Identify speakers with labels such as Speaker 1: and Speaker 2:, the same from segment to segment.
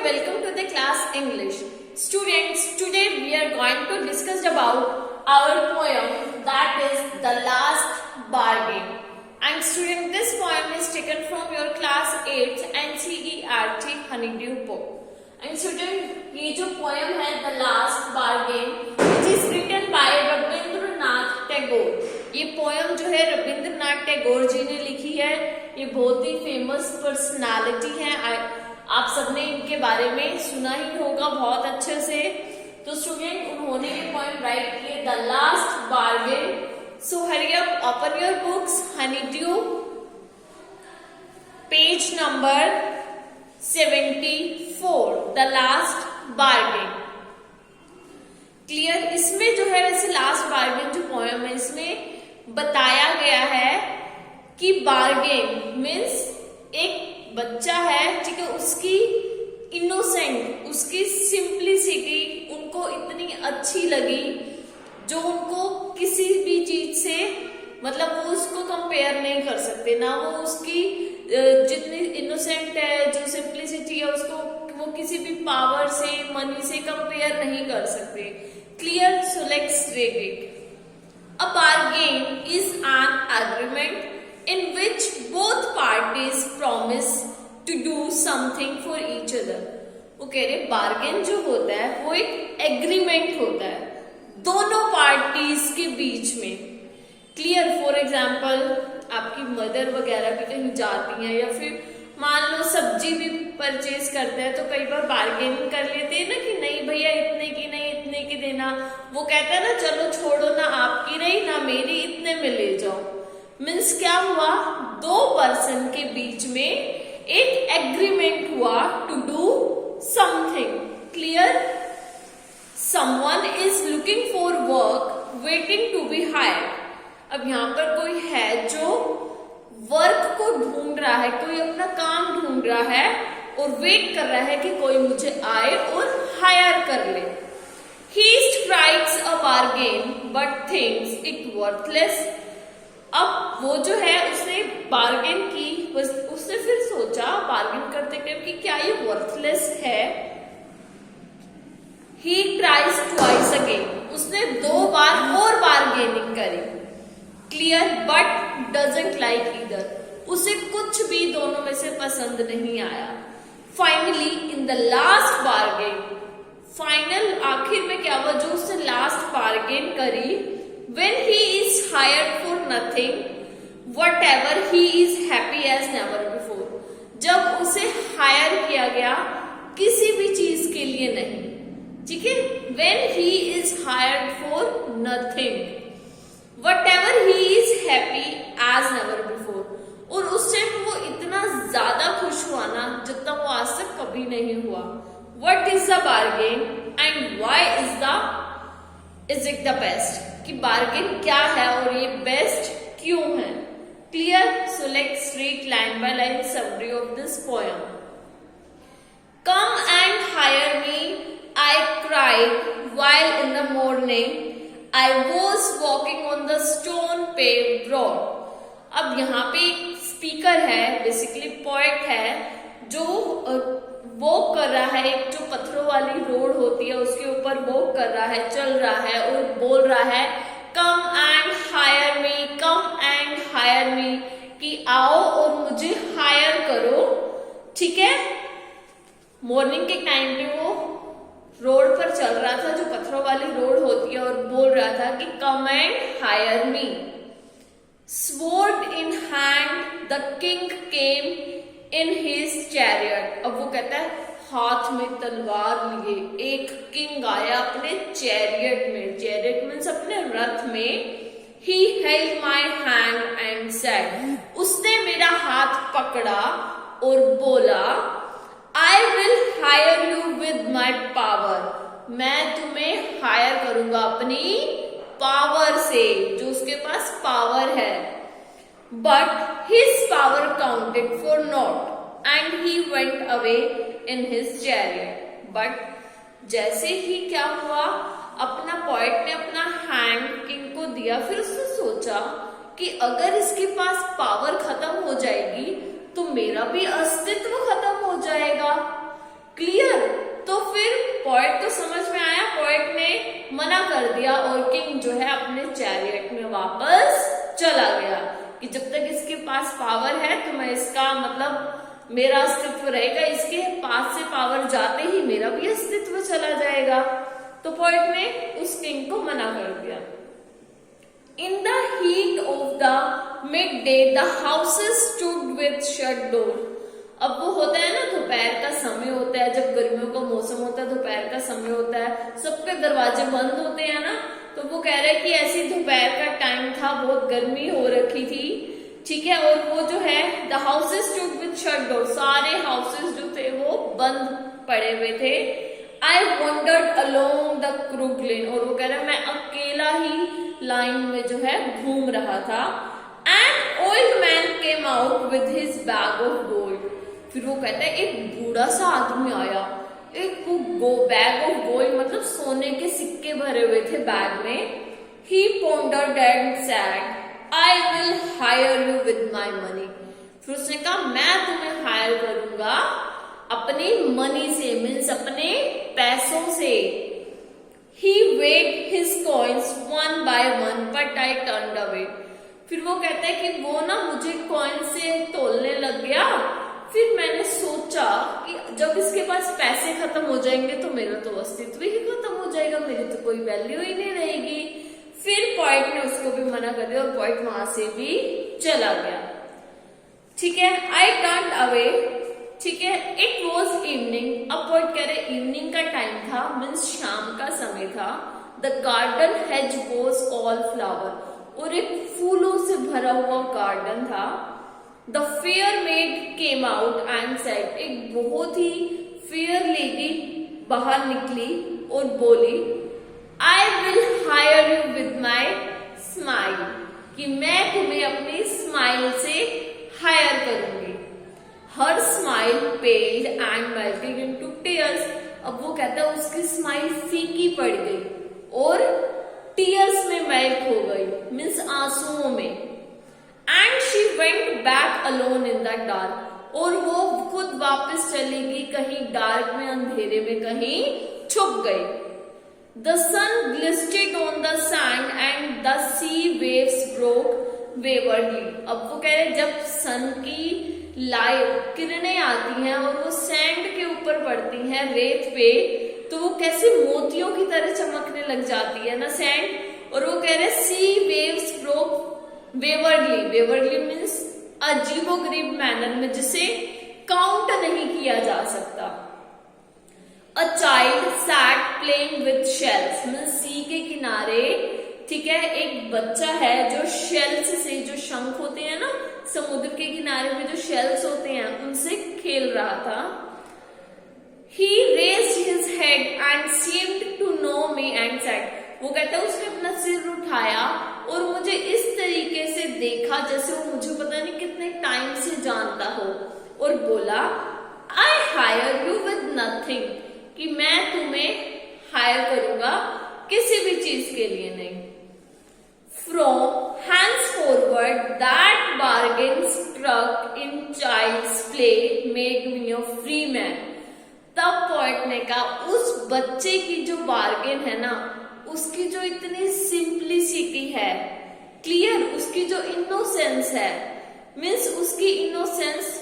Speaker 1: welcome to the class English. Students, today we are going to discuss about our poem that is The Last Bargain. And student, this poem is taken from your class 8 NCERT Honeydew book. And student, ये जो poem है The Last Bargain, which is written by Rabindranath Tagore. ये poem जो है रविंद्रनाथ टैगोर जी ने लिखी है. ये बहुत ही फेमस पर्सनालिटी है. आप सबने इनके बारे में सुना ही होगा बहुत अच्छे से. तो स्टूडेंट, उन्होंने ये पॉइंट राइट किए the last bargain. So hurry up, open your books, honeydew, page number 74, the last bargain. Clear? इसमें जो है वैसे लास्ट बार्गेन जो पोएम है इसमें बताया गया है कि बार्गेन मीन्स एक बच्चा है, ठीक है, उसकी इनोसेंट, उसकी सिंप्लिसिटी उनको इतनी अच्छी लगी जो उनको किसी भी चीज से मतलब वो उसको कंपेयर नहीं कर सकते. ना वो उसकी जितनी इनोसेंट है, जो सिंप्लिसिटी है, उसको वो किसी भी पावर से, मनी से कंपेयर नहीं कर सकते. Clear? So let's read it. A bargain is an agreement in which both parties promise to do something for each other. वो कह रहे बार्गेन जो होता है वो एक एग्रीमेंट होता है दोनों पार्टीज के बीच में. क्लियर? फॉर एग्जाम्पल, आपकी मदर वगैरह भी कहीं जाती हैं या फिर मान लो सब्जी भी परचेज करते हैं तो कई बार बार्गेनिंग कर लेते हैं ना कि नहीं भैया इतने की नहीं, इतने की देना. वो कहता है ना चलो छोड़ो ना, आपकी रही ना मेरी, इतने में ले जाओ. मीन्स क्या हुआ, दो पर्सन के बीच में एक एग्रीमेंट हुआ to do something. Clear? Someone is looking for work waiting to be hired. अब यहाँ पर कोई है जो वर्क को ढूंढ रहा है, कोई अपना काम ढूंढ रहा है और वेट कर रहा है कि कोई मुझे आए और हायर कर ले. He strikes a bargain but thinks it worthless. अब वो जो है उसने बार्गेन की, उसने फिर सोचा बार्गेन करते टाइम कि क्या ये वर्थलेस है. He tries twice again. उसने 2 बार और बार्गेनिंग करी. Clear? But doesn't like either. उसे कुछ भी दोनों में से पसंद नहीं आया. Finally in the last bargain, final आखिर में क्या हुआ, जो उसने लास्ट बार्गेन करी, when he is hired for nothing, whatever he is happy as never before. जब उसे हायर किया गया किसी भी चीज के लिए नहीं, ठीक है, when he is hired for nothing, whatever he is happy as never before. और उस टाइम वो इतना ज्यादा खुश हुआ ना जितना वो आज तक कभी नहीं हुआ. What is the bargain and why is it the best? कि बार्गेन क्या है और ये बेस्ट क्यों है. Clear? So let's read line by line summary of this poem. Come and hire me, I cried while in the morning, I was walking on the stone paved road. अब यहाँ पे एक स्पीकर है, basically poet है, जो walk कर रहा है, एक जो पत्थरों वाली रोड होती है उसके ऊपर वॉक कर रहा है, चल रहा है और बोल रहा है come and hire me, come and hire me, कि आओ और मुझे हायर करो. ठीक है? मॉर्निंग के टाइम पे वो रोड पर चल रहा था, जो पत्थरों वाली रोड होती है, और बोल रहा था कि come and hire me. Sword in hand the king came in his chariot. अब वो कहता है हाथ में तलवार लिए एक किंग आया अपने चैरियट में. चैरियट मीन्स अपने रथ में. He held my hand and said, उसने मेरा हाथ पकड़ा और बोला I will hire you with my power, मैं तुम्हें हायर करूंगा अपनी पावर से, जो उसके पास पावर है. But his power counted for naught, and he went away in his chariot. But जैसे ही क्या हुआ, अपना पोएट ने अपना हैंड किंग को दिया, फिर उसने सोचा कि अगर इसके पास पावर खत्म हो जाएगी तो मेरा भी अस्तित्व खत्म हो जाएगा. क्लियर? पोएट तो समझ में आया, पोएट ने मना कर दिया और किंग जो है अपने चैरियट में वापस चला गया कि जब तक इसके पास पावर है तो मैं इसका मतलब मेरा अस्तित्व रहेगा, इसके पास से पावर जाते ही मेरा भी अस्तित्व चला जाएगा। तो पोएट ने उस किंग को मना कर दिया। In the heat of the midday, the houses stood with shut door. अब वो होता है ना, दोपहर का समय होता है, जब गर्मियों का मौसम होता है, दोपहर का समय होता है, सबके दरवाजे बंद होते हैं ना। तो वो कह रहे हैं कि ऐसी दोपहर का टाइम था, बहुत गर्मी हो रखी थी, ठीक है, और वो जो है the houses stood with shut door, सारे हाउसेस जो थे वो बंद पड़े हुए थे। I wandered along the crooked lane, और वो कह रहा है मैं अकेला ही लाइन में जो है घूम रहा था। An old man came out with his bag of gold. फिर वो कहता है एक बूढ़ा सा आदमी आया, एक वो बैग ऑफ गोल्ड मतलब सोने के सिक्के भरे हुए थे बैग में। He pondered and said, I will hire you with my money. फिर उसने कहा मैं तुम्हें हायर करूंगा अपनी मनी से, मीन्स अपने पैसों से। He weighed his coins one by one, but I turned away. फिर वो कहता है कि वो ना मुझे कॉइन से तोलने लग गया। फिर मैंने सोचा कि जब इसके पास पैसे खत्म हो जाएंगे तो मेरा तो अस्तित्व ही खत्म हो जाएगा, मेरी तो कोई वैल्यू ही नहीं रहेगी। फिर पोएट ने उसको भी मना कर दिया और पोएट वहां से भी चला गया, ठीक है। आई टर्न अवे, ठीक है। इट वॉज इवनिंग, अब पोएट कह रहे इवनिंग का टाइम था, मीन्स शाम का समय था। The garden hedge was all flower, और एक फूलों से भरा हुआ गार्डन था। The fair made came out and said, एक बहुत ही फेयर लेडी बाहर निकली और बोली, I will hire you with my smile, कि मैं तुम्हें अपनी स्माइल से हायर करूंगी। Her smile पेल्ड and melted into tears, अब वो कहता है उसकी स्माइल फीकी पड़ गई और टीयर्स में मेल्ट हो गई, मीन्स आंसुओं में। And she went back alone in the dark, और वो खुद वापस चली गई कहीं डार्क में, अंधेरे में कहीं छुप गई। The sun glistened on the sand and the sea waves broke waverly, अब वो कह रहे जब सन की लाइट किरणें आती हैं और वो सैंड के ऊपर पड़ती हैं, रेत पे, तो वो कैसे मोतियों की तरह चमकने लग जाती है ना सैंड। और वो कह रहे sea waves broke waverly, waverly means अजीबोगरीब मैनर में, जिसे काउंट नहीं किया जा सकता। A child sat playing with shells, means sea के किनारे, ठीक है, एक बच्चा है जो शेल्स से, जो शंख होते हैं ना समुद्र के किनारे में जो शेल्स होते हैं, उनसे खेल रहा था। He raised his head and seemed to know me and said, वो कहता है उसने अपना सिर उठाया और मुझे इस तरीके से देखा जैसे वो मुझे पता नहीं कितने टाइम से जानता हो, और बोला, I hire you with nothing, कि मैं तुम्हें हायर करूंगा किसी भी चीज के लिए नहीं। From henceforward that bargain struck in child's play made me a free man. तब पोएट ने कहा उस बच्चे की जो बार्गेन है ना, उसकी जो इतनी सिंप्लिसिटी है, क्लियर, उसकी जो इनोसेंस है, मीन्स उसकी इनोसेंस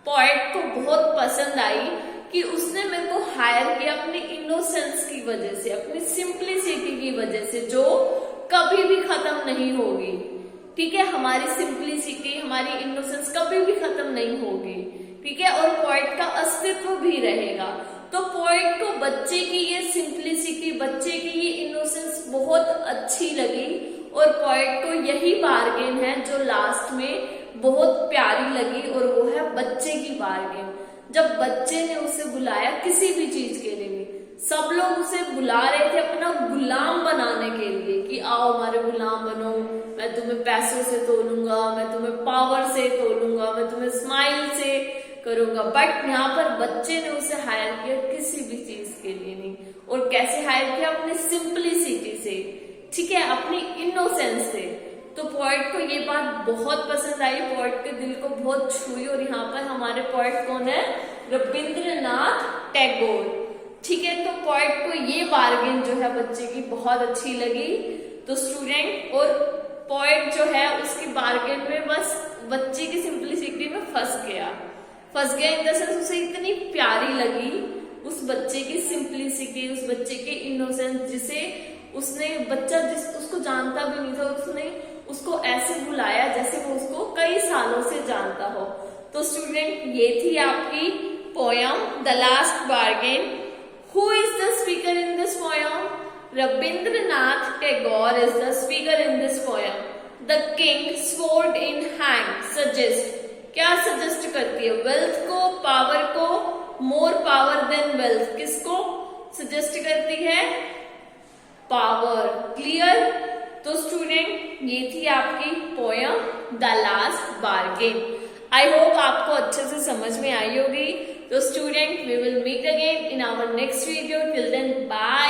Speaker 1: पोएट को बहुत पसंद आई कि उसने मेरे को हायर किया अपनी इनोसेंस की वजह से, अपनी सिंप्लिसिटी की वजह से, जो कभी भी खत्म नहीं होगी, ठीक है। हमारी सिंप्लिसिटी, हमारी इनोसेंस कभी भी खत्म नहीं होगी, ठीक है, और पोएट का अस्तित्व भी रहेगा। तो पोएट को बच्चे की ये सिंप्लिसिटी, बच्चे की ये इनोसेंस बहुत अच्छी लगी, और पोएट को यही बार्गेन है जो लास्ट में बहुत प्यारी लगी, और वो है बच्चे की बार्गेन। जब बच्चे ने उसे बुलाया किसी भी चीज के लिए, सब लोग उसे बुला रहे थे अपना गुलाम बनाने के लिए कि आओ हमारे गुलाम बनो, मैं तुम्हें पैसों से तोलूंगा, मैं तुम्हें पावर से तोलूंगा, मैं तुम्हें स्माइल से करूंगा। बट यहाँ पर बच्चे ने उसे हायर किया किसी भी चीज के लिए नहीं, और कैसे हायर किया, अपनी सिंप्लिसिटी से, ठीक है, अपनी इनोसेंस से। तो पोएट को ये बात बहुत पसंद आई, पोएट के दिल को बहुत छुई। और यहाँ पर हमारे पोएट कौन है, रविंद्रनाथ टैगोर। ठीक है, तो पोएट को ये बार्गेन जो है बच्चे की बहुत अच्छी लगी। तो स्टूडेंट और पोएट जो है उसकी बार्गेन में बस बच्चे की सिंप्लिसिटी में फंस गया इन द सेंस उसे इतनी प्यारी लगी उस बच्चे की सिंप्लिसिटी, उस बच्चे के इनोसेंस, जिसे उसने बच्चा उसको जानता भी नहीं था, उसने उसको ऐसे बुलाया जैसे वो उसको कई सालों से जानता हो। तो स्टूडेंट ये थी आपकी poem the last bargain. Who is the speaker in this poem? Rabindranath Tagore is the speaker in this poem. The king, sword in hand, suggest. क्या सजेस्ट करती है? वेल्थ को, पावर को, मोर पावर देन वेल्थ। किसको suggest करती है? Power. Clear? तो student ये थी आपकी poem the last bargain. I hope आपको अच्छे से समझ में आई होगी। तो student we will meet again in our next video. Till then bye.